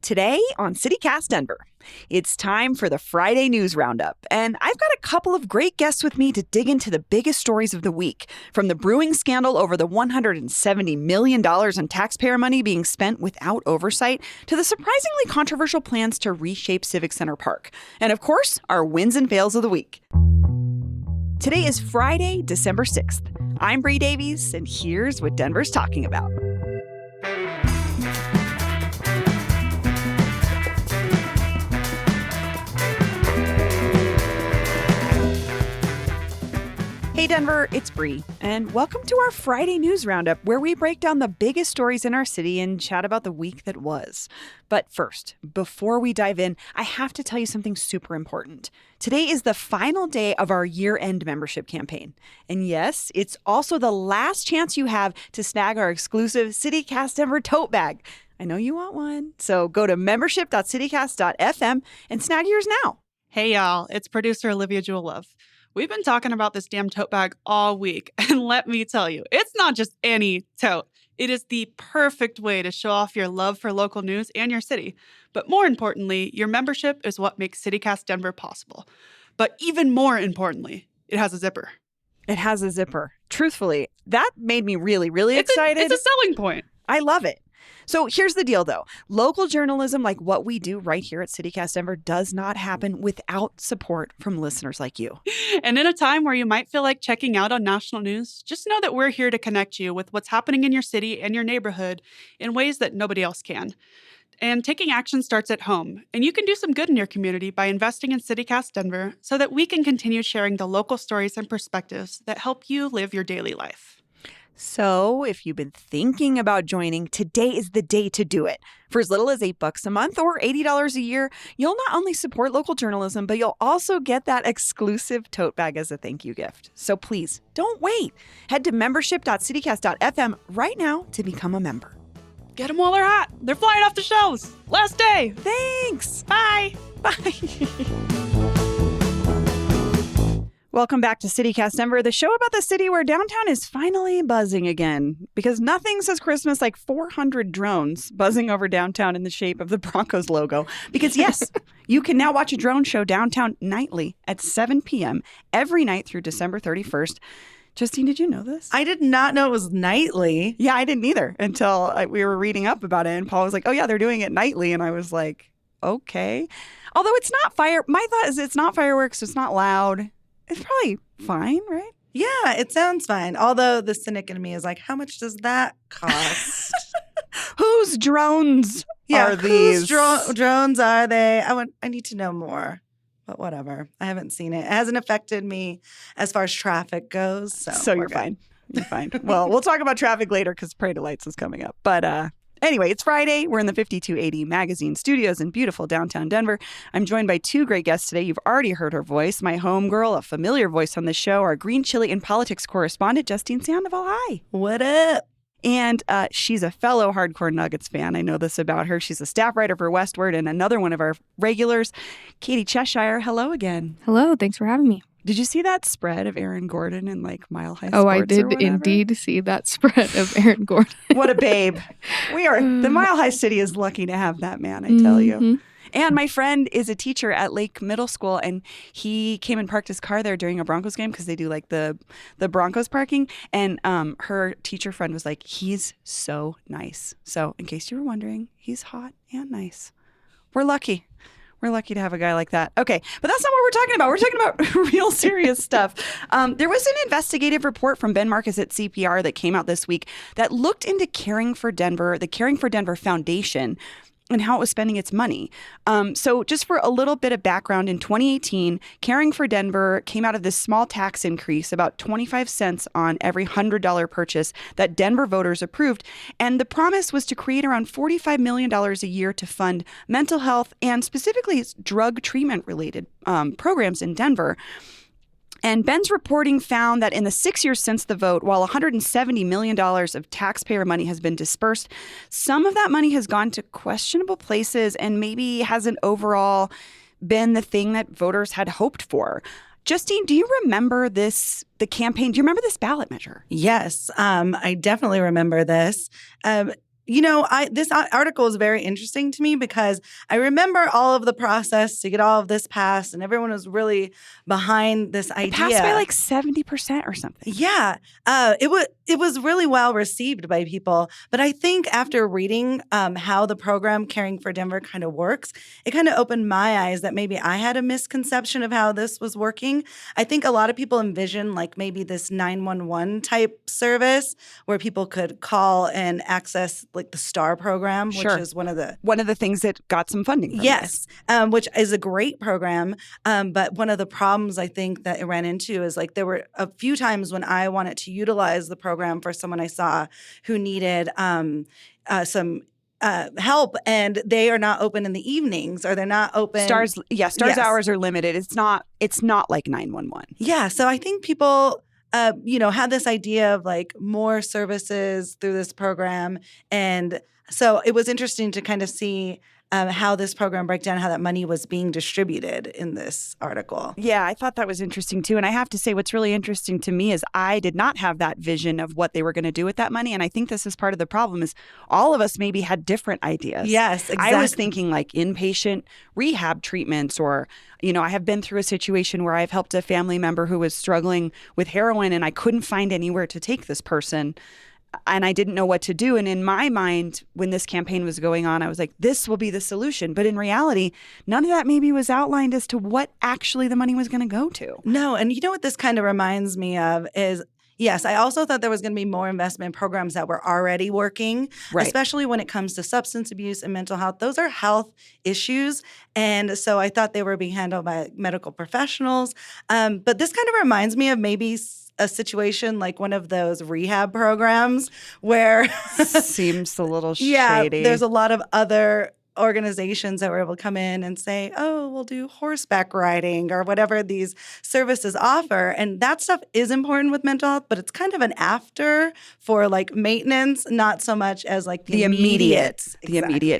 Today on CityCast Denver, it's time for the Friday News Roundup, and I've got a couple of great guests with me to dig into the biggest stories of the week, from the brewing scandal over the $170 million in taxpayer money being spent without oversight to the surprisingly controversial plans to reshape Civic Center Park, and of course, our wins and fails of the week. Today is Friday, December 6th. I'm Bree Davies, and here's what Denver's talking about. Hey Denver, it's Bree, and welcome to our Friday News Roundup, where we break down the biggest stories in our city and chat about the week that was. But first, before we dive in, I have to tell you something super important. Today is the final day of our year-end membership campaign. And yes, it's also the last chance you have to snag our exclusive CityCast Denver tote bag. I know you want one, so go to membership.citycast.fm and snag yours now. Hey y'all, it's producer Olivia Jewelove. We've been talking about this damn tote bag all week, and let me tell you, it's not just any tote. It is the perfect way to show off your love for local news and your city. But more importantly, your membership is what makes CityCast Denver possible. But even more importantly, it has a zipper. It has a zipper. Truthfully, that made me really excited. It's a selling point. I love it. So here's the deal, though. Local journalism like what we do right here at CityCast Denver does not happen without support from listeners like you. And in a time where you might feel like checking out on national news, just know that we're here to connect you with what's happening in your city and your neighborhood in ways that nobody else can. And taking action starts at home, and you can do some good in your community by investing in CityCast Denver so that we can continue sharing the local stories and perspectives that help you live your daily life. So if you've been thinking about joining, today is the day to do it. For as little as $8 a month or $80 a year, you'll not only support local journalism, but you'll also get that exclusive tote bag as a thank you gift. So please, don't wait. Head to membership.citycast.fm right now to become a member. Get them while they're hot. They're flying off the shelves. Last day. Thanks. Bye. Bye. Welcome back to CityCast Denver, the show about the city where downtown is finally buzzing again. Because nothing says Christmas like 400 drones buzzing over downtown in the shape of the Broncos logo. Because yes, you can now watch a drone show downtown nightly at 7 p.m. every night through December 31st. Justine, did you know this? I did not know it was nightly. Yeah, I didn't either until we were reading up about it. And Paul was like, oh yeah, they're doing it nightly. And I was like, okay. Although it's not my thought is it's not fireworks, so it's not loud. It's probably fine, right? Yeah, it sounds fine. Although the cynic in me is like, how much does that cost? Whose drones are these? Whose drones are they? I need to know more. But whatever. I haven't seen it. It hasn't affected me as far as traffic goes. So you're fine. You're fine. Well, we'll talk about traffic later because Parade of Lights is coming up. But anyway, it's Friday. We're in the 5280 Magazine studios in beautiful downtown Denver. I'm joined by two great guests today. You've already heard her voice, my homegirl, a familiar voice on the show, our Green Chili and Politics correspondent, Justine Sandoval. Hi. What up? And she's a fellow hardcore Nuggets fan. I know this about her. She's a staff writer for Westward and another one of our regulars, Katie Cheshire. Hello again. Hello. Thanks for having me. Did you see that spread of Aaron Gordon in like Mile High Sports? Oh, I did indeed see that spread of Aaron Gordon. What a babe. The Mile High City is lucky to have that man, I tell you. And my friend is a teacher at Lake Middle School, and he came and parked his car there during a Broncos game because they do like the Broncos parking. And her teacher friend was like, he's so nice. So in case you were wondering, he's hot and nice. We're lucky. We're lucky to have a guy like that. Okay, but that's not what we're talking about. We're talking about real serious stuff. There was an investigative report from Ben Marcus at CPR that came out this week that looked into Caring for Denver, the Caring for Denver Foundation, and how it was spending its money. So just for a little bit of background, in 2018, Caring for Denver came out of this small tax increase, about 25 cents on every $100 purchase that Denver voters approved. And the promise was to create around $45 million a year to fund mental health and specifically drug treatment-related programs in Denver. And Ben's reporting found that in the 6 years since the vote, while $170 million of taxpayer money has been dispersed, some of that money has gone to questionable places and maybe hasn't overall been the thing that voters had hoped for. Justine, do you remember the campaign? Do you remember this ballot measure? Yes, I definitely remember this. This article is very interesting to me because I remember all of the process to get all of this passed, and everyone was really behind this idea. It passed by like 70% or something. Yeah, it was really well received by people. But I think after reading how the program Caring for Denver kind of works, it kind of opened my eyes that maybe I had a misconception of how this was working. I think a lot of people envision like maybe this 911 type service where people could call and access like the STAR program, Sure. which is one of the things that got some funding from yes, which is a great program. But one of the problems I think that it ran into is like there were a few times when I wanted to utilize the program for someone I saw who needed some help, and they are not open in the evenings, or they're not open. Stars Yes. hours are limited. It's not like 911. Yeah, so I think people had this idea of like more services through this program. And so it was interesting to kind of see how this program break down, how that money was being distributed in this article. Yeah, I thought that was interesting too. And I have to say, what's really interesting to me is I did not have that vision of what they were going to do with that money. And I think this is part of the problem is all of us maybe had different ideas. Yes, exactly. I was thinking like inpatient rehab treatments, or, I have been through a situation where I've helped a family member who was struggling with heroin and I couldn't find anywhere to take this person. And I didn't know what to do. And in my mind, when this campaign was going on, I was like, this will be the solution. But in reality, none of that maybe was outlined as to what actually the money was going to go to. No. And you know what this kind of reminds me of is, yes, I also thought there was going to be more investment programs that were already working, right, especially when it comes to substance abuse and mental health. Those are health issues. And so I thought they were being handled by medical professionals. But this kind of reminds me of maybe a situation like one of those rehab programs where seems a little shady. Yeah, there's a lot of other organizations that were able to come in and say, oh, we'll do horseback riding or whatever these services offer. And that stuff is important with mental health, but it's kind of an after for like maintenance, not so much as like the immediate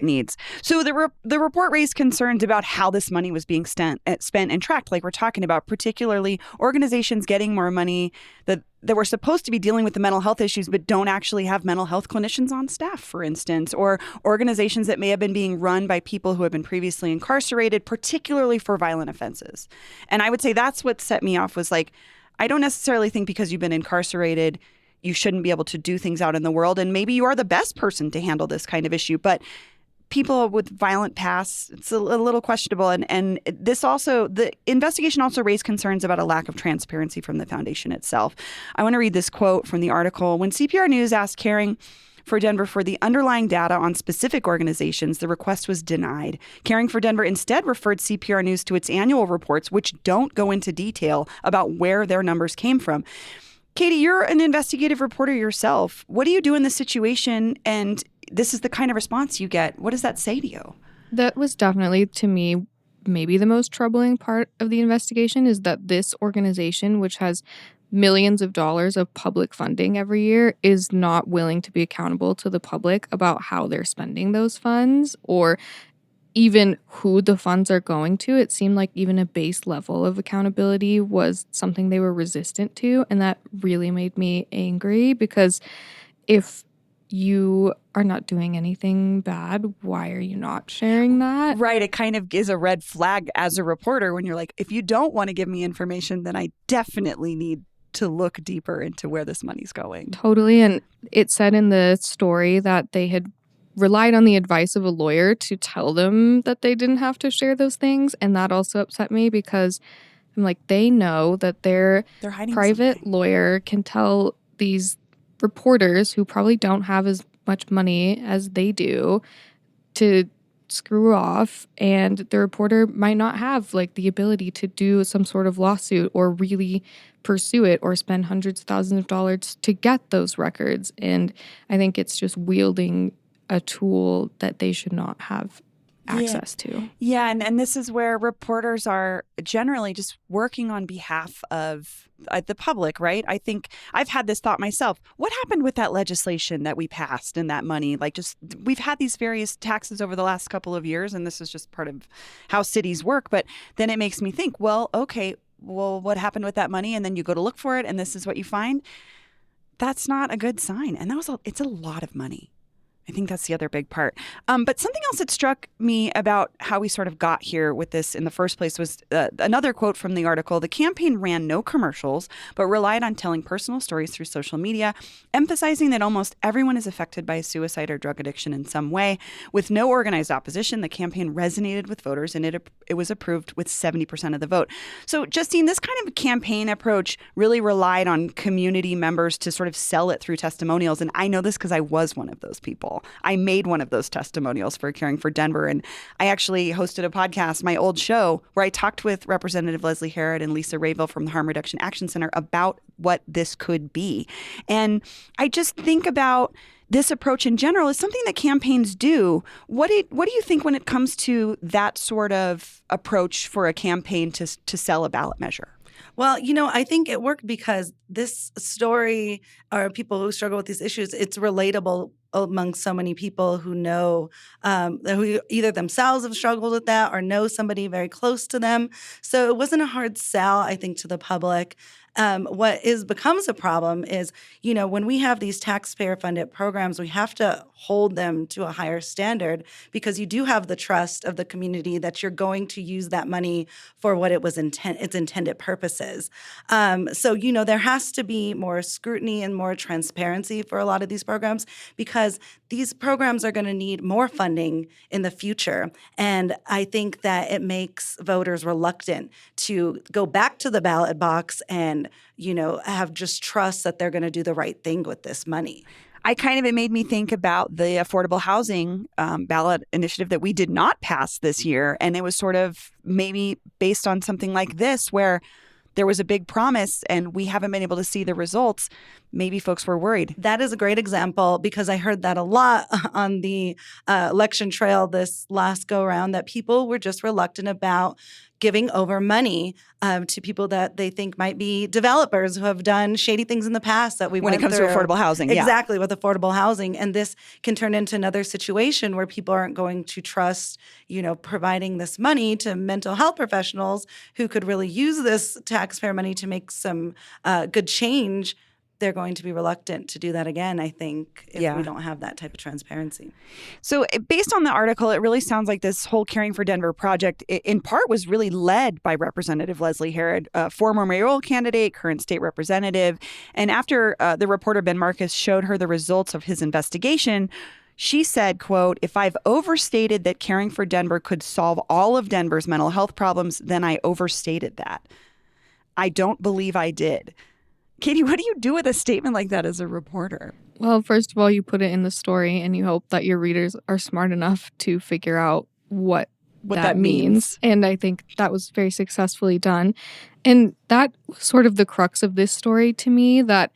needs. So the report raised concerns about how this money was being spent and tracked, like we're talking about, particularly organizations getting more money that were supposed to be dealing with the mental health issues but don't actually have mental health clinicians on staff, for instance, or organizations that may have been being run by people who have been previously incarcerated, particularly for violent offenses. And I would say that's what set me off was like, I don't necessarily think because you've been incarcerated, you shouldn't be able to do things out in the world. And maybe you are the best person to handle this kind of issue. But people with violent pasts, it's a little questionable. And the investigation also raised concerns about a lack of transparency from the foundation itself. I want to read this quote from the article. When CPR News asked Caring for Denver for the underlying data on specific organizations, the request was denied. Caring for Denver instead referred CPR News to its annual reports, which don't go into detail about where their numbers came from. Katie, you're an investigative reporter yourself. What do you do in this situation? And this is the kind of response you get. What does that say to you? That was definitely, to me, maybe the most troubling part of the investigation is that this organization, which has millions of dollars of public funding every year, is not willing to be accountable to the public about how they're spending those funds or even who the funds are going to. It seemed like even a base level of accountability was something they were resistant to. And that really made me angry because if you are not doing anything bad, why are you not sharing that? Right. It kind of is a red flag as a reporter when you're like, if you don't want to give me information, then I definitely need to look deeper into where this money's going. Totally. And it said in the story that they had relied on the advice of a lawyer to tell them that they didn't have to share those things. And that also upset me because I'm like, they know that their private lawyer can tell these reporters who probably don't have as much money as they do to screw off, and the reporter might not have like the ability to do some sort of lawsuit or really pursue it or spend hundreds of thousands of dollars to get those records. And I think it's just wielding a tool that they should not have access to. Yeah, and this is where reporters are generally just working on behalf of the public, right? I think I've had this thought myself. What happened with that legislation that we passed and that money? Like, just we've had these various taxes over the last couple of years, and this is just part of how cities work. But then it makes me think, well, okay, what happened with that money? And then you go to look for it, and this is what you find. That's not a good sign. And it's a lot of money. I think that's the other big part. But something else that struck me about how we sort of got here with this in the first place was another quote from the article. The campaign ran no commercials, but relied on telling personal stories through social media, emphasizing that almost everyone is affected by suicide or drug addiction in some way. With no organized opposition, the campaign resonated with voters, and it was approved with 70% of the vote. So, Justine, this kind of campaign approach really relied on community members to sort of sell it through testimonials. And I know this because I was one of those people. I made one of those testimonials for Caring for Denver. And I actually hosted a podcast, my old show, where I talked with Representative Leslie Herod and Lisa Rayville from the Harm Reduction Action Center about what this could be. And I just think about this approach in general is something that campaigns do. What do you think when it comes to that sort of approach for a campaign to sell a ballot measure? Well, I think it worked because this story, or people who struggle with these issues, it's relatable among so many people who know, who either themselves have struggled with that or know somebody very close to them. So it wasn't a hard sell, I think, to the public. What becomes a problem is, when we have these taxpayer-funded programs, we have to hold them to a higher standard because you do have the trust of the community that you're going to use that money for what it was its intended purposes. So, there has to be more scrutiny and more transparency for a lot of these programs because these programs are going to need more funding in the future. And I think that it makes voters reluctant to go back to the ballot box and have just trust that they're going to do the right thing with this money. It made me think about the affordable housing ballot initiative that we did not pass this year. And it was sort of maybe based on something like this, where there was a big promise and we haven't been able to see the results. Maybe folks were worried. That is a great example because I heard that a lot on the election trail this last go around, that people were just reluctant about giving over money to people that they think might be developers who have done shady things in the past that we when went it comes through. to affordable housing. Exactly, with affordable housing. And this can turn into another situation where people aren't going to trust, providing this money to mental health professionals who could really use this taxpayer money to make some good change. They're going to be reluctant to do that again, I think, if we don't have that type of transparency. So based on the article, it really sounds like this whole Caring for Denver project, in part, was really led by Representative Leslie Herod, former mayoral candidate, current state representative. And after the reporter Ben Marcus showed her the results of his investigation, she said, quote, "If I've overstated that Caring for Denver could solve all of Denver's mental health problems, then I overstated that. I don't believe I did." Katie, what do you do with a statement like that as a reporter? Well, first of all, you put it in the story and you hope that your readers are smart enough to figure out what that means. And I think that was very successfully done. And that was sort of the crux of this story to me, that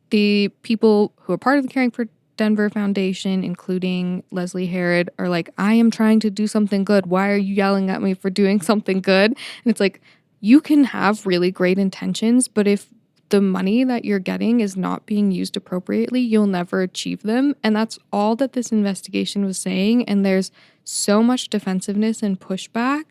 the people who are part of the Caring for Denver Foundation, including Leslie Herod, are like, I am trying to do something good. Why are you yelling at me for doing something good? And it's like, you can have really great intentions, but if the money that you're getting is not being used appropriately, you'll never achieve them. And that's all that this investigation was saying. And there's so much defensiveness and pushback.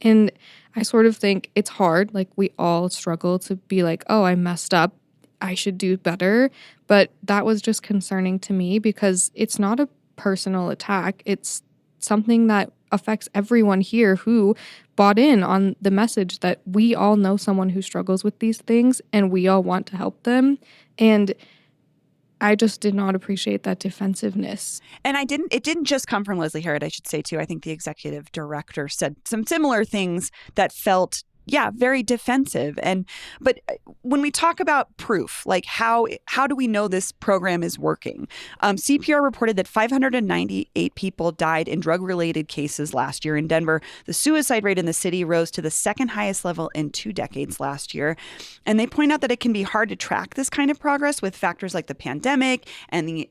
And I sort of think it's hard. Like, we all struggle to be like, oh, I messed up, I should do better. But that was just concerning to me because it's not a personal attack. It's something that affects everyone here who bought in on the message that we all know someone who struggles with these things and we all want to help them. And I just did not appreciate that defensiveness. And it didn't just come from Leslie Herod, I should say, too. I think the executive director said some similar things that felt very defensive. But when we talk about proof, like how do we know this program is working? CPR reported that 598 people died in drug-related cases last year in Denver. The suicide rate in the city rose to the second highest level in 2 decades last year. And they point out that it can be hard to track this kind of progress with factors like the pandemic and the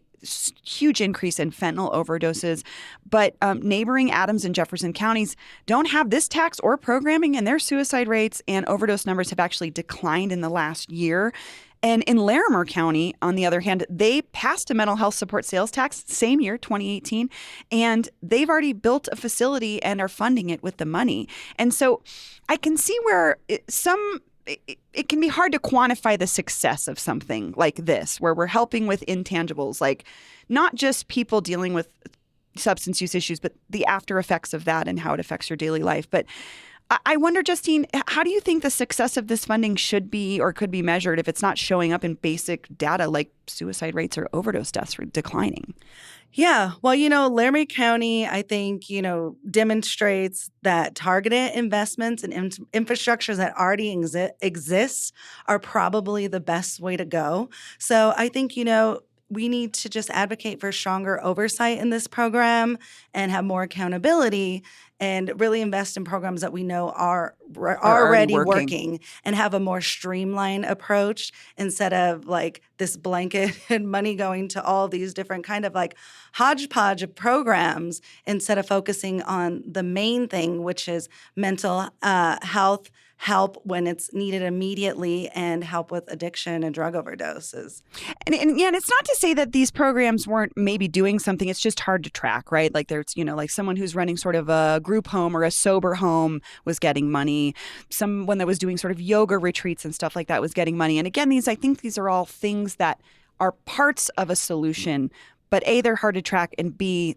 huge increase in fentanyl overdoses. But neighboring Adams and Jefferson counties don't have this tax or programming, and their suicide rates and overdose numbers have actually declined in the last year. And in Larimer County, on the other hand, they passed a mental health support sales tax same year, 2018, and they've already built a facility and are funding it with the money. And so I can see where some it can be hard to quantify the success of something like this, where we're helping with intangibles, like not just people dealing with substance use issues, but the after effects of that and how it affects your daily life. But I wonder, Justine, how do you think the success of this funding should be or could be measured if it's not showing up in basic data like suicide rates or overdose deaths are declining? Yeah. Well, Laramie County, I think, demonstrates that targeted investments in infrastructures that already exist are probably the best way to go. So I think, we need to just advocate for stronger oversight in this program and have more accountability and really invest in programs that we know are already working and have a more streamlined approach instead of like this blanket and money going to all these different kind of like hodgepodge of programs instead of focusing on the main thing, which is mental health help when it's needed immediately and help with addiction and drug overdoses. And it's not to say that these programs weren't maybe doing something. It's just hard to track, right? Like there's, like someone who's running sort of a group home or a sober home was getting money. Someone that was doing sort of yoga retreats and stuff like that was getting money. And again, I think these are all things that are parts of a solution, but A, they're hard to track, and B,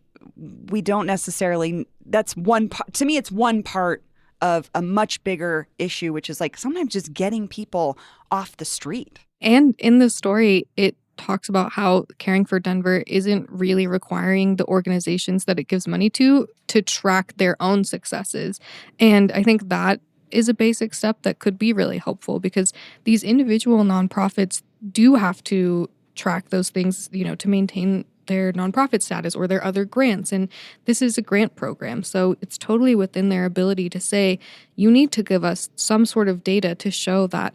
we don't necessarily, that's one part, to me, it's one part of a much bigger issue, which is like sometimes just getting people off the street. And in the story, it talks about how Caring for Denver isn't really requiring the organizations that it gives money to track their own successes. And I think that is a basic step that could be really helpful because these individual nonprofits do have to track those things, to maintain their nonprofit status or their other grants. And this is a grant program. So it's totally within their ability to say, you need to give us some sort of data to show that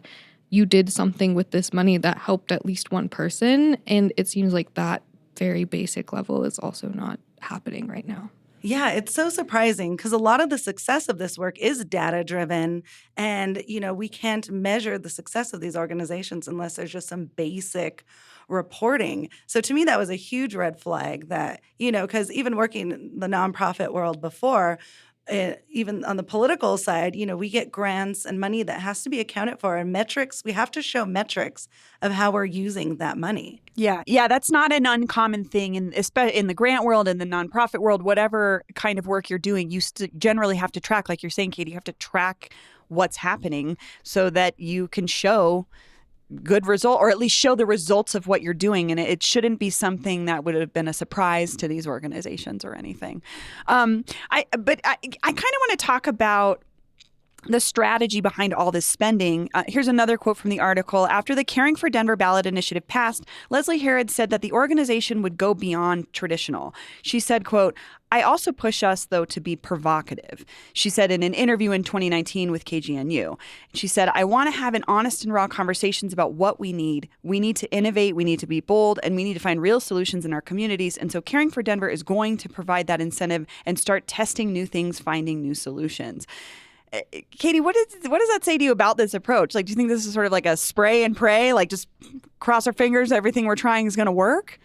you did something with this money that helped at least one person. And it seems like that very basic level is also not happening right now. Yeah, it's so surprising because a lot of the success of this work is data-driven. And, we can't measure the success of these organizations unless there's just some basic reporting. So to me, that was a huge red flag that, because even working in the nonprofit world before, even on the political side, we get grants and money that has to be accounted for, and metrics. We have to show metrics of how we're using that money. Yeah, that's not an uncommon thing in the grant world, in the nonprofit world, whatever kind of work you're doing, you generally have to track, like you're saying, Katie, you have to track what's happening so that you can show good result, or at least show the results of what you're doing. And it shouldn't be something that would have been a surprise to these organizations or anything. I kind of want to talk about the strategy behind all this spending. Here's another quote from the article. After the Caring for Denver ballot initiative passed, Leslie Herod said that the organization would go beyond traditional. She said, quote, "I also push us, though, to be provocative," she said in an interview in 2019 with KGNU. She said, "I want to have an honest and raw conversations about what we need. We need to innovate, we need to be bold, and we need to find real solutions in our communities. And so Caring for Denver is going to provide that incentive and start testing new things, finding new solutions." Katie, what does that say to you about this approach? Like, do you think this is sort of like a spray and pray, like just cross our fingers, everything we're trying is going to work?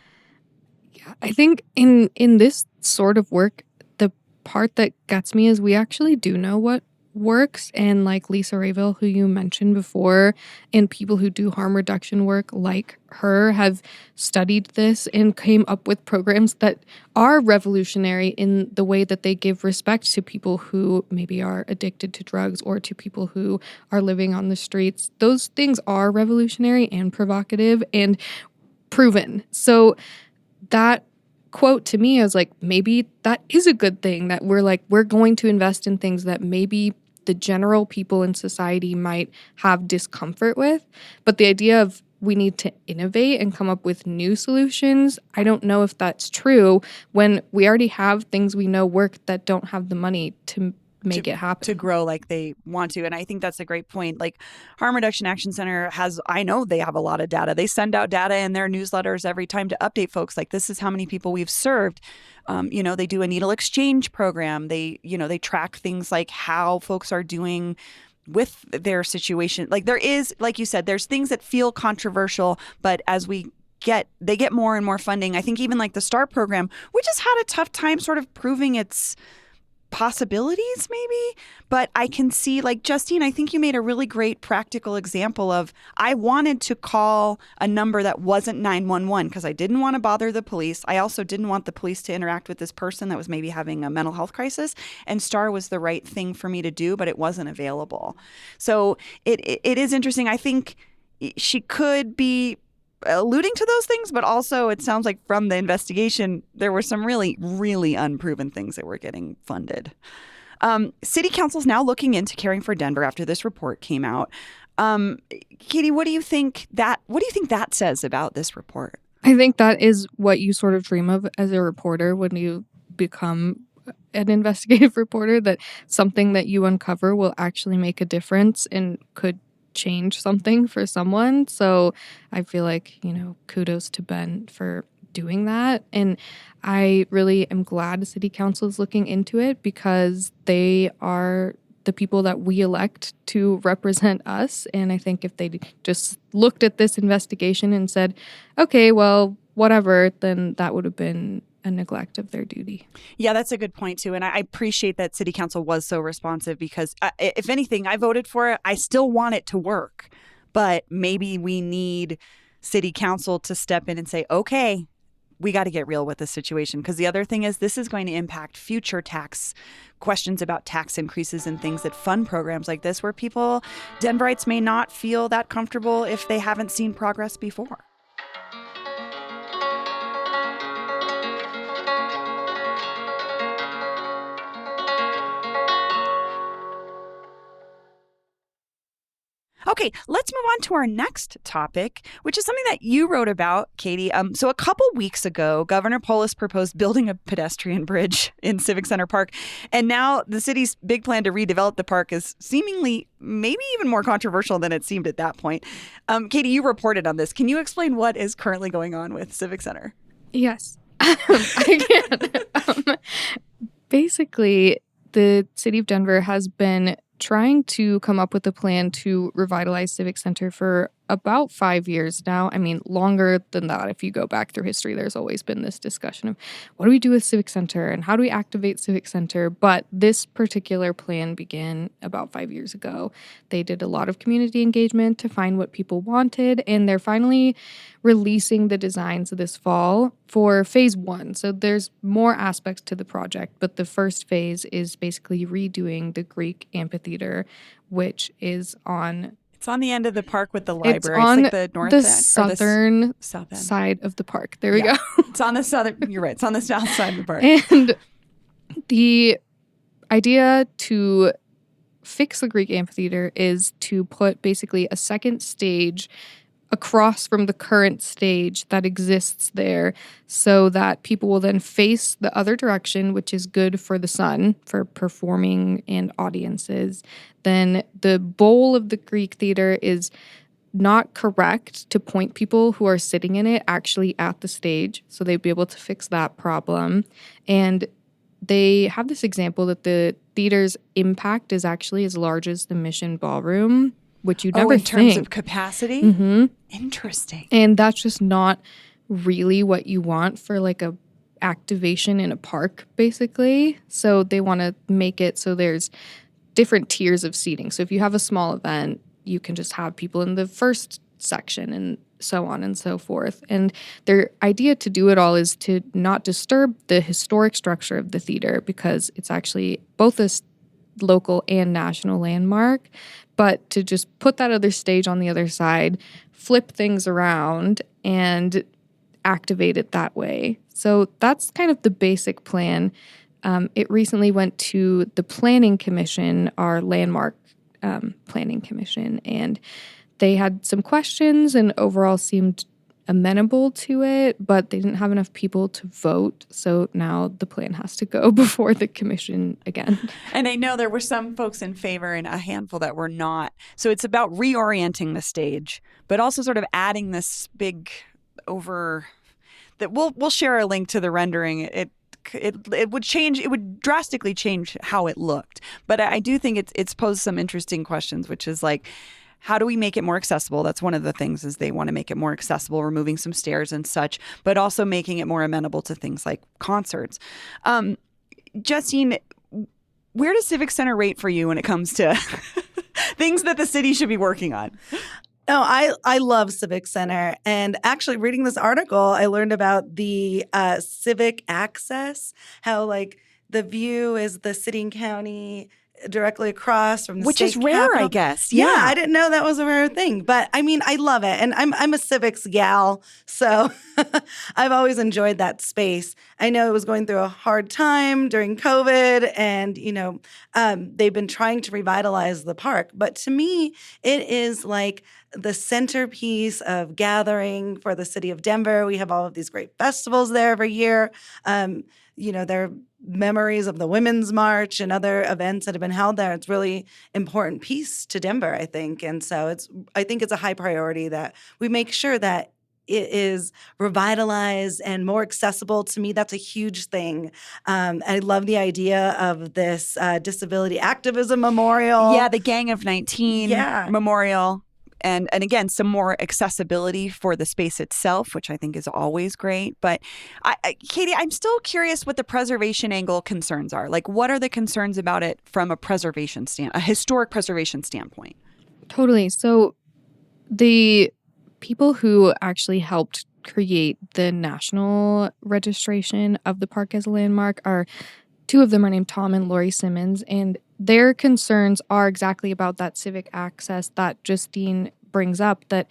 Yeah, I think in this sort of work, the part that gets me is we actually do know what works. And like Lisa Rayville, who you mentioned before, and people who do harm reduction work like her have studied this and came up with programs that are revolutionary in the way that they give respect to people who maybe are addicted to drugs or to people who are living on the streets. Those things are revolutionary and provocative and proven. So that quote to me is like, maybe that is a good thing, that we're going to invest in things that maybe the general people in society might have discomfort with. But the idea of we need to innovate and come up with new solutions, I don't know if that's true when we already have things we know work that don't have the money to make it happen. To grow like they want to. And I think that's a great point. Like Harm Reduction Action Center I know they have a lot of data. They send out data in their newsletters every time to update folks. Like, this is how many people we've served. They do a needle exchange program. They track things like how folks are doing with their situation. Like, there is, like you said, there's things that feel controversial, but as they get more and more funding. I think even like the STAR program, which has had a tough time sort of proving its possibilities maybe, but I can see, like, Justine, I think you made a really great practical example of, I wanted to call a number that wasn't 911 because I didn't want to bother the police. I also didn't want the police to interact with this person that was maybe having a mental health crisis, and STAR was the right thing for me to do, but it wasn't available. So it is interesting. I think she could be alluding to those things, but also it sounds like from the investigation, there were some really, really unproven things that were getting funded. City Council's now looking into Caring for Denver after this report came out. Katie, what do you think that says about this report? I think that is what you sort of dream of as a reporter when you become an investigative reporter, that something that you uncover will actually make a difference and could change something for someone. So I feel like, kudos to Ben for doing that. And I really am glad the city council is looking into it, because they are the people that we elect to represent us. And I think if they just looked at this investigation and said, okay, well, whatever, then that would have been a neglect of their duty. Yeah, that's a good point too. And I appreciate that city council was so responsive, because if anything, I voted for it. I still want it to work, but maybe we need city council to step in and say, okay, we got to get real with this situation. Because the other thing is, this is going to impact future tax questions about tax increases and things that fund programs like this, where people, Denverites, may not feel that comfortable if they haven't seen progress before. Okay, let's move on to our next topic, which is something that you wrote about, Katie. So a couple weeks ago, Governor Polis proposed building a pedestrian bridge in Civic Center Park. And now the city's big plan to redevelop the park is seemingly maybe even more controversial than it seemed at that point. Katie, you reported on this. Can you explain what is currently going on with Civic Center? Yes, I can. Basically, the city of Denver has been trying to come up with a plan to revitalize Civic Center for about 5 years now. I mean, longer than that. If you go back through history, there's always been this discussion of what do we do with Civic Center and how do we activate Civic Center? But this particular plan began about 5 years ago. They did a lot of community engagement to find what people wanted, and they're finally releasing the designs this fall for phase 1. So there's more aspects to the project, but the first phase is basically redoing the Greek amphitheater, which is on... It's on the end of the park with the library. It's on like the north the end, southern south end side of the park. There we go. It's on the southern. You're right. It's on the south side of the park. And the idea to fix the Greek amphitheater is to put basically a second stage across from the current stage that exists there, so that people will then face the other direction, which is good for the sun, for performing and audiences. Then the bowl of the Greek theater is not correct to point people who are sitting in it actually at the stage, so they'd be able to fix that problem. And they have this example that the theater's impact is actually as large as the Mission Ballroom, which you never think. In terms of capacity? Mm-hmm. Interesting. And that's just not really what you want for like a activation in a park, basically. So they want to make it so there's different tiers of seating. So if you have a small event, you can just have people in the first section and so on and so forth. And their idea to do it all is to not disturb the historic structure of the theater, because it's actually both a local and national landmark, but to just put that other stage on the other side, flip things around, and activate it that way. So that's kind of the basic plan. It recently went to the Planning Commission, our landmark planning commission, and they had some questions and overall seemed amenable to it, but they didn't have enough people to vote. So now the plan has to go before the commission again. And I know there were some folks in favor and a handful that were not. So it's about reorienting the stage, but also sort of adding this big over that we'll share a link to the rendering. It would change. It would drastically change how it looked. But I do think it's posed some interesting questions, which is like, how do we make it more accessible? That's one of the things, is they want to make it more accessible, removing some stairs and such, but also making it more amenable to things like concerts. Justine, Where does Civic Center rate for you when it comes to things that the city should be working on? No, I love Civic Center. And actually reading this article, I learned about the Civic Access, how like the view is the city and county directly across from the Which state is rare, capitol. I guess. Yeah, I didn't know that was a rare thing. But I mean, I love it. And I'm a civics gal, so I've always enjoyed that space. I know it was going through a hard time during COVID, and, they've been trying to revitalize the park. But to me, it is like the centerpiece of gathering for the city of Denver. We have all of these great festivals there every year. There are memories of the Women's March and other events that have been held there. It's really important piece to Denver, I think. And so I think it's a high priority that we make sure that it is revitalized and more accessible. To me, that's a huge thing. I love the idea of this disability activism memorial. Yeah, the Gang of 19 memorial. And again, some more accessibility for the space itself, which I think is always great. But Katie, I'm still curious what the preservation angle concerns are. Like, what are the concerns about it from a historic preservation standpoint? Totally. So the people who actually helped create the national registration of the park as a landmark are two of them are named Tom and Lori Simmons, and their concerns are exactly about that civic access that Justine brings up, that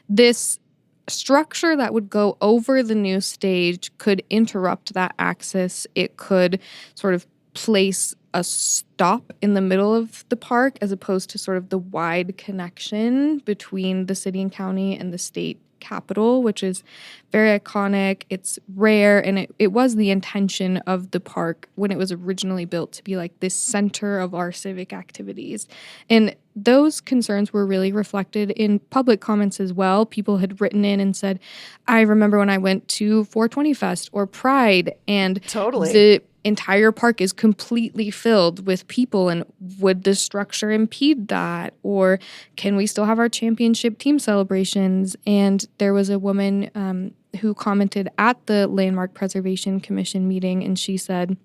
this structure that would go over the new stage could interrupt that access. It could sort of place a stop in the middle of the park as opposed to sort of the wide connection between the city and county and the state capitol, which is very iconic. It's rare, and it was the intention of the park when it was originally built to be like this center of our civic activities. And those concerns were really reflected in public comments as well. People had written in and said, I remember when I went to 420 Fest or Pride, and the entire park is completely filled with people, and would the structure impede that? Or can we still have our championship team celebrations? And there was a woman who commented at the Landmark Preservation Commission meeting, and she said,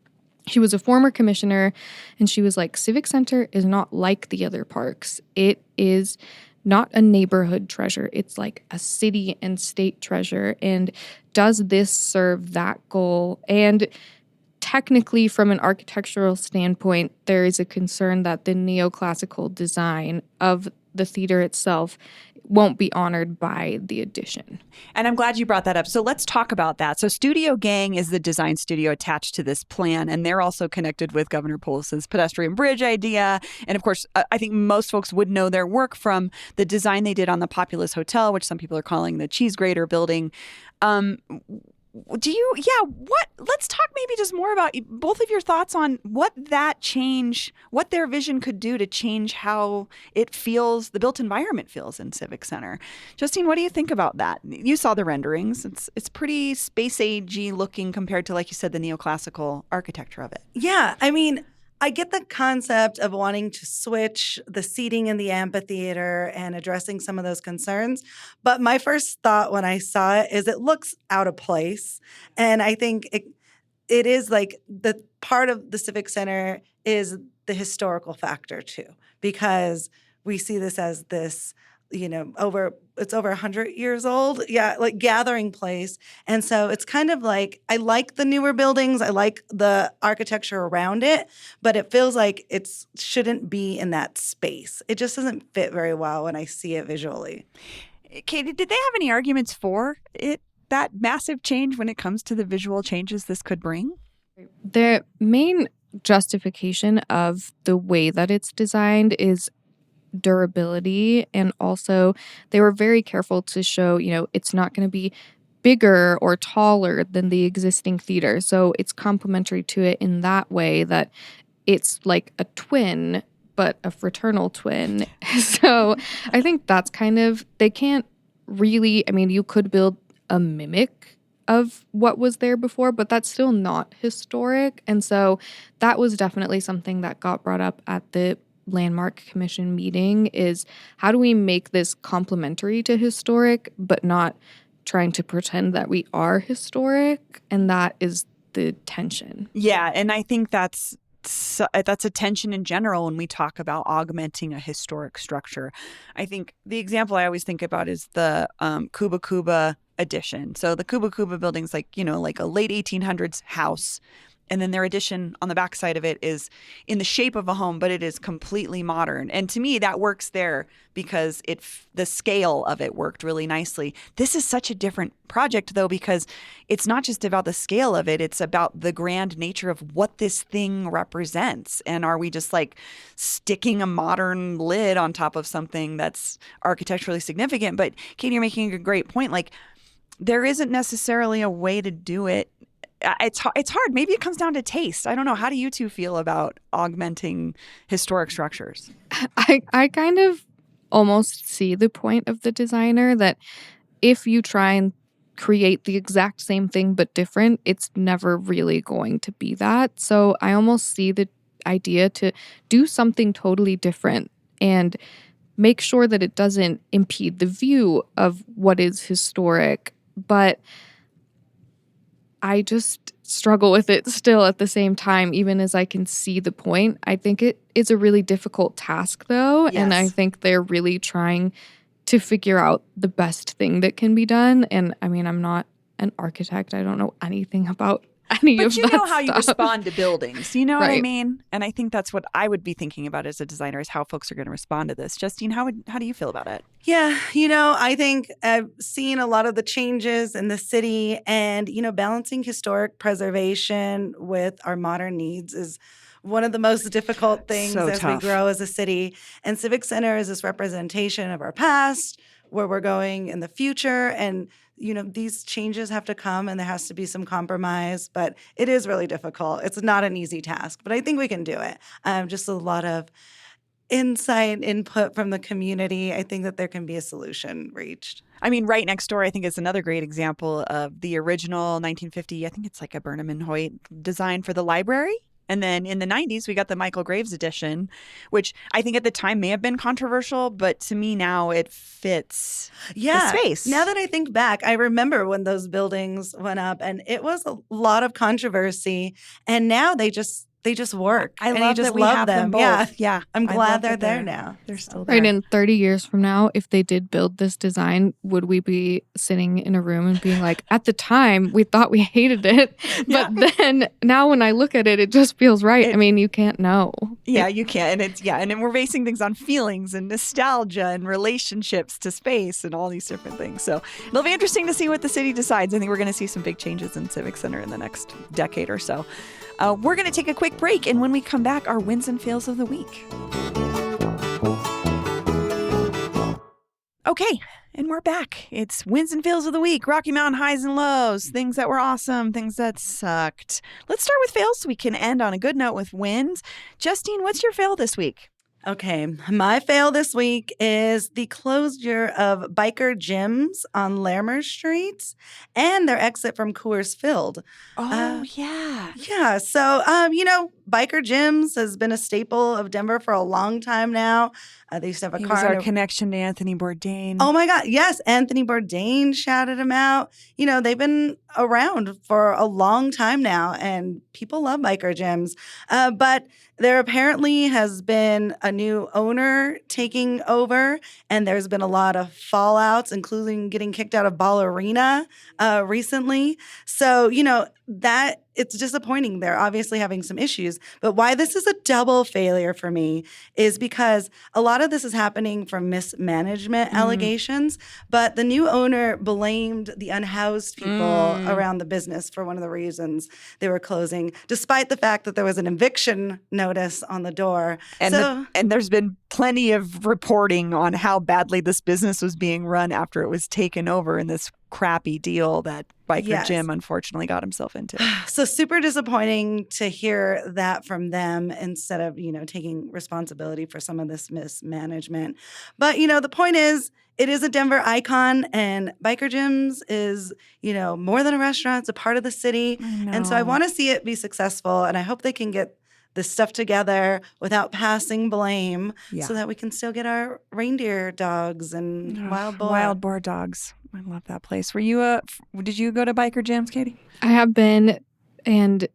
she was a former commissioner, and she was like, Civic Center is not like the other parks. It is not a neighborhood treasure. It's like a city and state treasure. And does this serve that goal? And technically, from an architectural standpoint, there is a concern that the neoclassical design of the theater itself won't be honored by the addition. And I'm glad you brought that up. So let's talk about that. So Studio Gang is the design studio attached to this plan, and they're also connected with Governor Polis's pedestrian bridge idea. And of course, I think most folks would know their work from the design they did on the Populous Hotel, which some people are calling the Cheese Grater building. Let's talk maybe just more about both of your thoughts on what their vision could do to change how it feels, the built environment feels in Civic Center. Justine, what do you think about that? You saw the renderings. It's pretty space agey looking compared to, like you said, the neoclassical architecture of it. Yeah, I mean, I get the concept of wanting to switch the seating in the amphitheater and addressing some of those concerns. But my first thought when I saw it is it looks out of place. And I think it is like the part of the Civic Center is the historical factor too, because we see this as this, it's over 100 years old. Yeah, like gathering place. And so it's kind of like, I like the newer buildings. I like the architecture around it, but it feels like it shouldn't be in that space. It just doesn't fit very well when I see it visually. Katie, did they have any arguments for it, that massive change when it comes to the visual changes this could bring? The main justification of the way that it's designed is durability, and also they were very careful to show, it's not going to be bigger or taller than the existing theater. So it's complementary to it in that way, that it's like a twin, but a fraternal twin. So I think that's they can't really, you could build a mimic of what was there before, but that's still not historic. And so that was definitely something that got brought up at the Landmark Commission meeting, is how do we make this complementary to historic, but not trying to pretend that we are historic? And that is the tension. Yeah, and I think that's that's a tension in general when we talk about augmenting a historic structure. I think the example I always think about is the Kuba Kuba addition. So the Kuba Kuba building's like a late 1800s house. And then their addition on the backside of it is in the shape of a home, but it is completely modern. And to me, that works there because the scale of it worked really nicely. This is such a different project, though, because it's not just about the scale of it. It's about the grand nature of what this thing represents. And are we just like sticking a modern lid on top of something that's architecturally significant? But Katie, you're making a great point. Like, there isn't necessarily a way to do it. It's hard. Maybe it comes down to taste. I don't know. How do you two feel about augmenting historic structures? I kind of almost see the point of the designer that if you try and create the exact same thing but different, it's never really going to be that. So I almost see the idea to do something totally different and make sure that it doesn't impede the view of what is historic. But I just struggle with it still at the same time, even as I can see the point. I think it is a really difficult task, though. Yes. And I think they're really trying to figure out the best thing that can be done. And I mean, I'm not an architect. I don't know anything about any of that But you know how you stuff. respond to buildings. You know what I Right. mean? And I think that's what I would be thinking about as a designer is how folks are going to respond to this. Justine, how do you feel about it? Yeah, I think I've seen a lot of the changes in the city and, balancing historic preservation with our modern needs is one of the most difficult things So as tough. we grow as a city. And Civic Center is this representation of our past, where we're going in the future. And, these changes have to come and there has to be some compromise, but it is really difficult. It's not an easy task, but I think we can do it. Just a lot of insight, input from the community. I think that there can be a solution reached. I mean, right next door, I think is another great example of the original 1950, I think it's like a Burnham and Hoyt design for the library. And then in the 90s, we got the Michael Graves edition, which I think at the time may have been controversial, but to me now it fits the space. Now that I think back, I remember when those buildings went up and it was a lot of controversy. And now they just work. I and love you just that we love have them both. Yeah. Yeah. I'm I glad love they're that there now. They're still there. Right, in 30 years from now, if they did build this design, would we be sitting in a room and being like, at the time, we thought we hated it, but then now when I look at it, it just feels right. I mean, you can't know. Yeah, you can. And and then we're basing things on feelings and nostalgia and relationships to space and all these different things. So it'll be interesting to see what the city decides. I think we're going to see some big changes in Civic Center in the next decade or so. We're going to take a quick break, and when we come back, our wins and fails of the week. Okay, and we're back. It's wins and fails of the week, Rocky Mountain highs and lows, things that were awesome, things that sucked. Let's start with fails so we can end on a good note with wins. Justine, what's your fail this week? Okay, my fail this week is the closure of biker gyms on Larimer Street and their exit from Coors Field. Yeah. Yeah, so, biker gyms has been a staple of Denver for a long time now. They used to have a He was our carnival. connection to Anthony Bourdain. Oh my God. Yes. Anthony Bourdain shouted him out. They've been around for a long time now and people love biker gyms. But there apparently has been a new owner taking over and there's been a lot of fallouts, including getting kicked out of Ball Arena recently. So, that it's disappointing. They're obviously having some issues. But why this is a double failure for me is because a lot of this is happening from mismanagement allegations. But the new owner blamed the unhoused people around the business for one of the reasons they were closing, despite the fact that there was an eviction notice on the door. And there's been plenty of reporting on how badly this business was being run after it was taken over in this crappy deal that Biker Jim unfortunately got himself into. So super disappointing to hear that from them instead of, taking responsibility for some of this mismanagement. But, the point is, it is a Denver icon and Biker Gyms is, more than a restaurant. It's a part of the city. And so I want to see it be successful and I hope they can get this stuff together without passing blame so that we can still get our reindeer dogs and wild boar dogs. I love that place. Did you go to Biker Gyms, Katie? I have been, and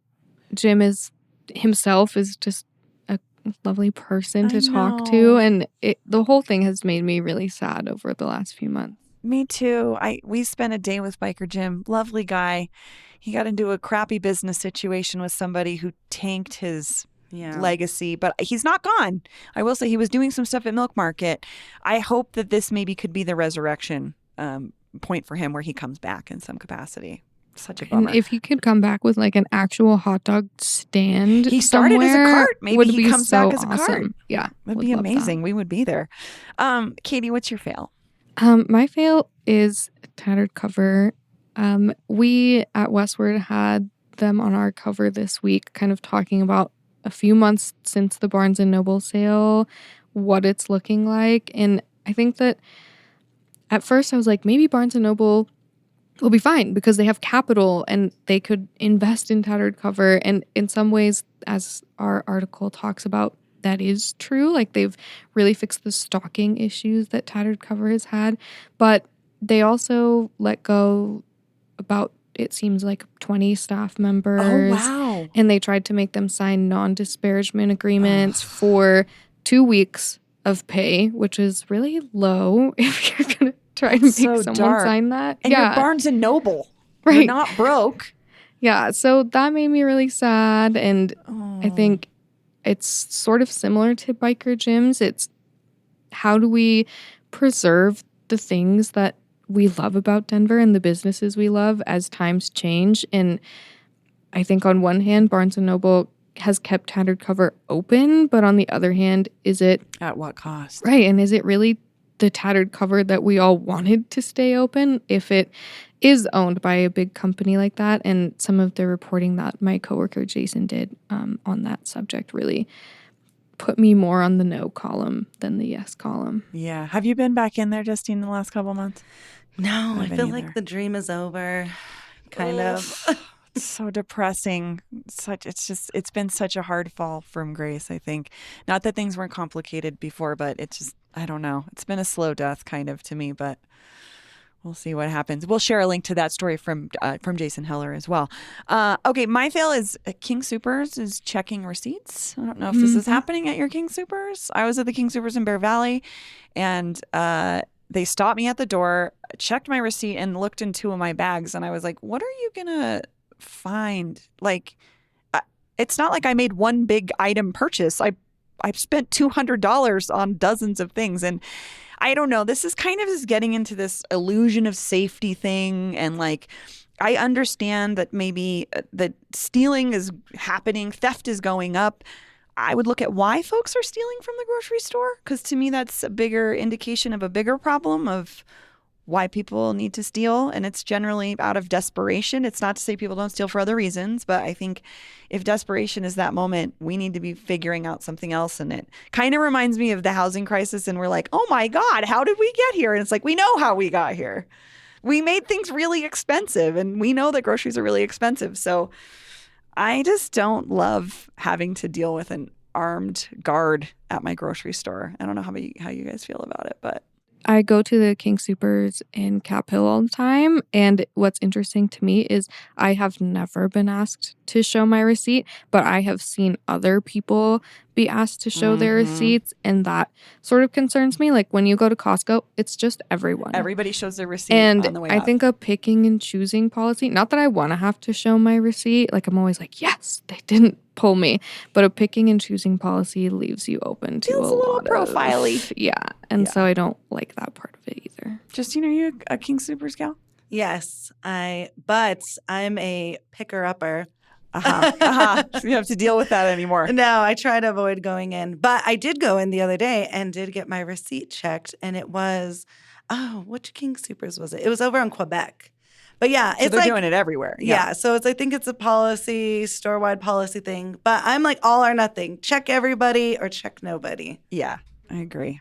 Jim is himself is just a lovely person to talk know. to. And the whole thing has made me really sad over the last few months. Me too. We spent a day with Biker Jim. Lovely guy. He got into a crappy business situation with somebody who tanked his legacy, but he's not gone. I will say he was doing some stuff at Milk Market. I hope that this maybe could be the resurrection point for him where he comes back in some capacity. Such a bummer. And if he could come back with like an actual hot dog stand, he started as a cart. Maybe he comes back as a cart. Yeah, would be amazing. We would be there. Katie, what's your fail? My fail is tattered cover. We at Westward had them on our cover this week, kind of talking about a few months since the Barnes & Noble sale, what it's looking like. And I think that at first I was like, maybe Barnes & Noble will be fine because they have capital and they could invest in tattered cover. And in some ways, as our article talks about, that is true. Like they've really fixed the stocking issues that tattered cover has had. But they also let go about, it seems like, 20 staff members. Oh, wow. And they tried to make them sign non-disparagement agreements for 2 weeks of pay, which is really low if you're going to try to make someone sign that. And you're Barnes & Noble. Right. You're not broke. Yeah, so that made me really sad. And I think it's sort of similar to Biker Gyms. It's how do we preserve the things that we love about Denver and the businesses we love as times change. And I think on one hand, Barnes & Noble has kept tattered cover open, but on the other hand, is it... At what cost? Right, and is it really the tattered cover that we all wanted to stay open if it is owned by a big company like that? And some of the reporting that my coworker Jason did on that subject really put me more on the no column than the yes column. Yeah. Have you been back in there, Justine, in the last couple months? No, I feel like the dream is over, kind of. It's so depressing. It's been such a hard fall from grace, I think. Not that things weren't complicated before, but it's just, I don't know. It's been a slow death kind of to me, but we'll see what happens. We'll share a link to that story from Jason Heller as well. Okay, my fail is King Soopers is checking receipts. I don't know if this is happening at your King Soopers. I was at the King Soopers in Bear Valley, and they stopped me at the door, checked my receipt, and looked in 2 of my bags. And I was like, what are you going to find? Like, it's not like I made one big item purchase. I've spent $200 on dozens of things. And I don't know, this is kind of just getting into this illusion of safety thing. And like, I understand that maybe that stealing is happening, theft is going up. I would look at why folks are stealing from the grocery store, because to me, that's a bigger indication of a bigger problem of why people need to steal. And it's generally out of desperation. It's not to say people don't steal for other reasons, but I think if desperation is that moment, we need to be figuring out something else. And it kind of reminds me of the housing crisis. And we're like, oh my God, how did we get here? And it's like, we know how we got here. We made things really expensive, and we know that groceries are really expensive. So I just don't love having to deal with an armed guard at my grocery store. I don't know how you guys feel about it, but I go to the King Soopers in Cap Hill all the time, and what's interesting to me is I have never been asked to show my receipt, but I have seen other people be asked to show their receipts, and that sort of concerns me. Like when you go to Costco, it's just everyone. Everybody shows their receipt and on the way I up. think a picking and choosing policy, not that I want to have to show my receipt, like I'm always like, yes, they didn't pull me, but a picking and choosing policy leaves you open to Feels a little profile-y. So I don't like that part of it either. Justine, are you a King Soopers gal? Yes, but I'm a picker-upper. So you have to deal with that anymore. No, I try to avoid going in. But I did go in the other day and did get my receipt checked. And it was, which King Soopers was it? It was over in Quebec. But yeah, so they're doing it everywhere. Yeah. So I think it's a policy, store-wide policy thing. But I'm like all or nothing. Check everybody or check nobody. Yeah, I agree.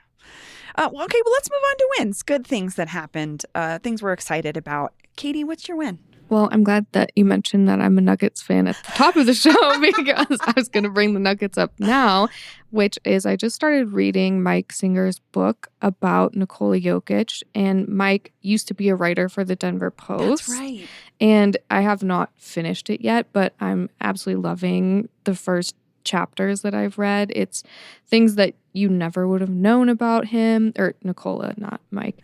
Okay, well, let's move on to wins. Good things that happened. Things we're excited about. Katie, what's your win? Well, I'm glad that you mentioned that I'm a Nuggets fan at the top of the show because I was going to bring the Nuggets up now, which is I just started reading Mike Singer's book about Nikola Jokic. And Mike used to be a writer for the Denver Post. That's right. And I have not finished it yet, but I'm absolutely loving the first chapters that I've read. It's things that you never would have known about him, or Nicola, not Mike.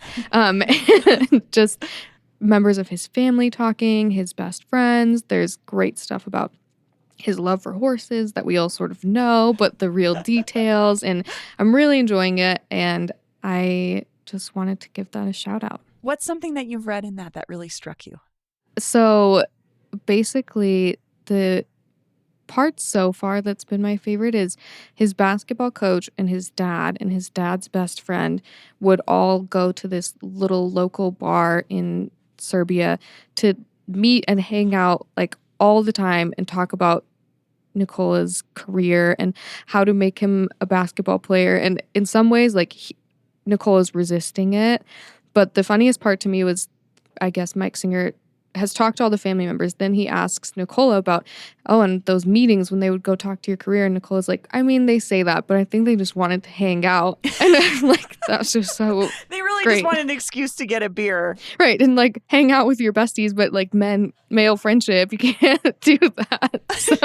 Just members of his family talking, his best friends. There's great stuff about his love for horses that we all sort of know, but the real details. And I'm really enjoying it. And I just wanted to give that a shout out. What's something that you've read in that really struck you? So basically, the part so far that's been my favorite is his basketball coach and his dad's best friend would all go to this little local bar in Serbia to meet and hang out like all the time and talk about Nicola's career and how to make him a basketball player. And in some ways, like Nicola's resisting it. But the funniest part to me was, I guess, Mike Singer has talked to all the family members. Then he asks Nicola about, and those meetings when they would go talk to your career. And Nicola's like, I mean, they say that, but I think they just wanted to hang out. And I'm like, that's just so They really great. just wanted an excuse to get a beer. Right. And like hang out with your besties, but like male friendship, you can't do that. So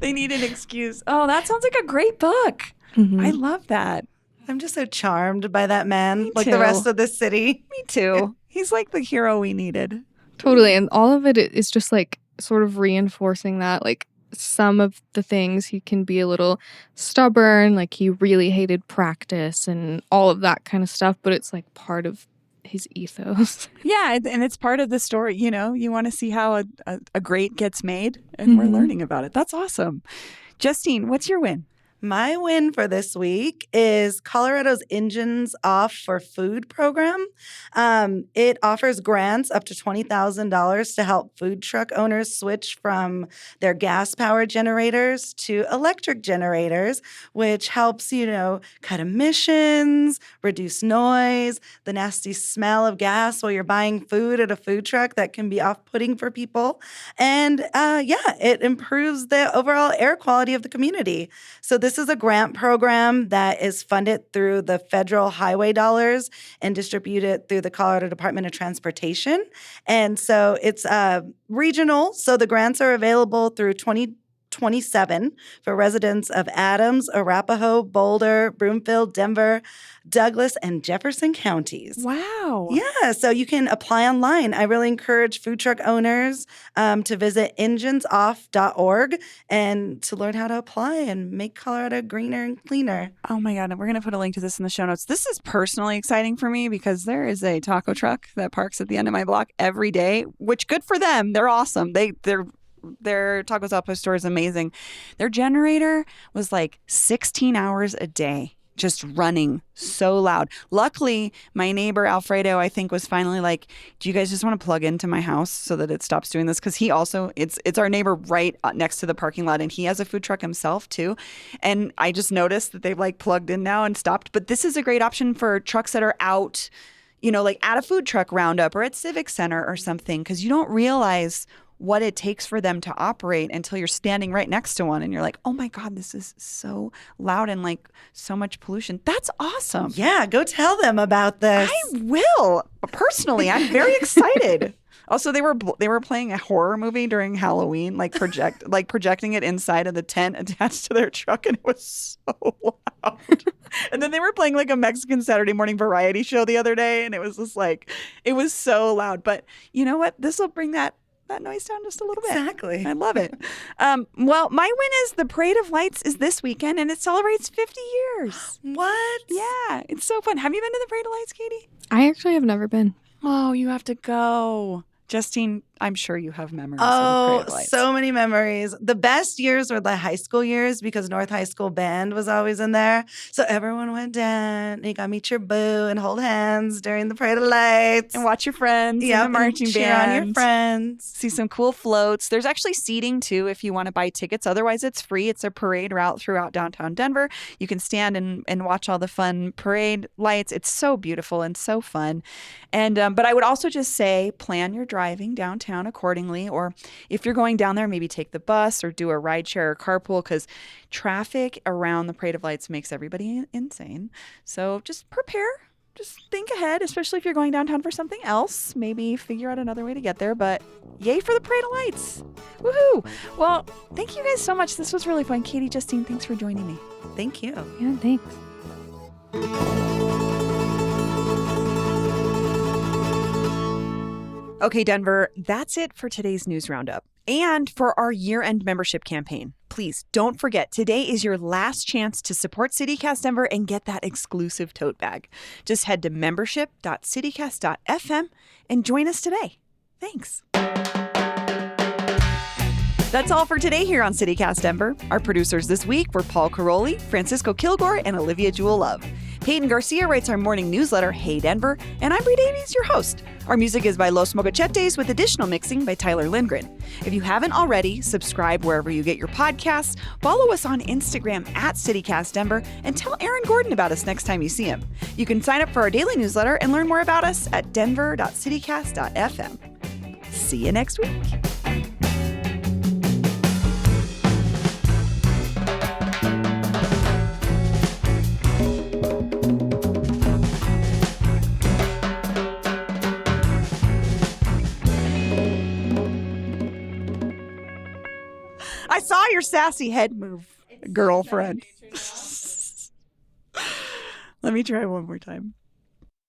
They need an excuse. Oh, that sounds like a great book. I love that. I'm just so charmed by that man, Me like too. the rest of the city. Me too. He's like the hero we needed. Totally. And all of it is just like sort of reinforcing that, like some of the things he can be a little stubborn, like he really hated practice and all of that kind of stuff, but it's like part of his ethos. Yeah, and it's part of the story. You know, you want to see how a great gets made, and we're learning about it. That's awesome. Justine, what's your win? My win for this week is Colorado's Engines Off for Food program. It offers grants up to $20,000 to help food truck owners switch from their gas-powered generators to electric generators, which helps, cut emissions, reduce noise, the nasty smell of gas while you're buying food at a food truck that can be off-putting for people. And it improves the overall air quality of the community. So this is a grant program that is funded through the federal highway dollars and distributed through the Colorado Department of Transportation. And so it's regional. So the grants are available through 2027 for residents of Adams, Arapahoe, Boulder, Broomfield, Denver, Douglas, and Jefferson counties. Wow. Yeah, so you can apply online. I really encourage food truck owners to visit enginesoff.org and to learn how to apply and make Colorado greener and cleaner. Oh my God. And we're going to put a link to this in the show notes. This is personally exciting for me because there is a taco truck that parks at the end of my block every day, which good for them. They're awesome. Their Tacos Outpost store is amazing. Their generator was like 16 hours a day, just running so loud. Luckily, my neighbor Alfredo, I think, was finally like, do you guys just want to plug into my house so that it stops doing this? Because he also, it's our neighbor right next to the parking lot, and he has a food truck himself too. And I just noticed that they've like plugged in now and stopped. But this is a great option for trucks that are out, like at a food truck roundup or at Civic Center or something, because you don't realize what it takes for them to operate until you're standing right next to one and you're like, oh my God, this is so loud and like so much pollution. That's awesome. Yeah, go tell them about this. I will. Personally, I'm very excited. Also, they were playing a horror movie during Halloween, projecting it inside of the tent attached to their truck, and it was so loud. And then they were playing like a Mexican Saturday morning variety show the other day, and it was just like, it was so loud. But you know what? This will bring that noise down just a little bit. Exactly. I love it. Well, my win is the Parade of Lights is this weekend, and it celebrates 50 years. What? Yeah, it's so fun. Have you been to the Parade of Lights, Katie? I actually have never been. Oh, you have to go. Justine, I'm sure you have memories of the Parade of Lights. So many memories. The best years were the high school years because North High School Band was always in there. So everyone went down and you got to meet your boo and hold hands during the Parade of Lights. And watch your friends Yeah, and the marching cheer band. on your friends. See some cool floats. There's actually seating too if you want to buy tickets. Otherwise, it's free. It's a parade route throughout downtown Denver. You can stand and watch all the fun parade lights. It's so beautiful and so fun. And but I would also just say plan your driving downtown accordingly. Or if you're going down there, maybe take the bus or do a ride share or carpool because traffic around the Parade of Lights makes everybody insane. So just prepare. just think ahead, especially if you're going downtown for something else. Maybe figure out another way to get there, but yay for the Parade of Lights. Woohoo! Well, thank you guys so much. This was really fun. Katie, Justine, thanks for joining me. Thank you. Yeah, thanks. Okay, Denver, that's it for today's news roundup and for our year-end membership campaign. Please don't forget, today is your last chance to support CityCast Denver and get that exclusive tote bag. Just head to membership.citycast.fm and join us today. Thanks. That's all for today here on CityCast Denver. Our producers this week were Paul Caroli, Francisco Kilgore, and Olivia Jewel Love. Peyton Garcia writes our morning newsletter, Hey Denver, and I'm Bree Davies, your host. Our music is by Los Mogachetes with additional mixing by Tyler Lindgren. If you haven't already, subscribe wherever you get your podcasts, follow us on Instagram at CityCast Denver, and tell Aaron Gordon about us next time you see him. You can sign up for our daily newsletter and learn more about us at denver.citycast.fm. See you next week. I saw your sassy head move, girlfriend. Let me try one more time.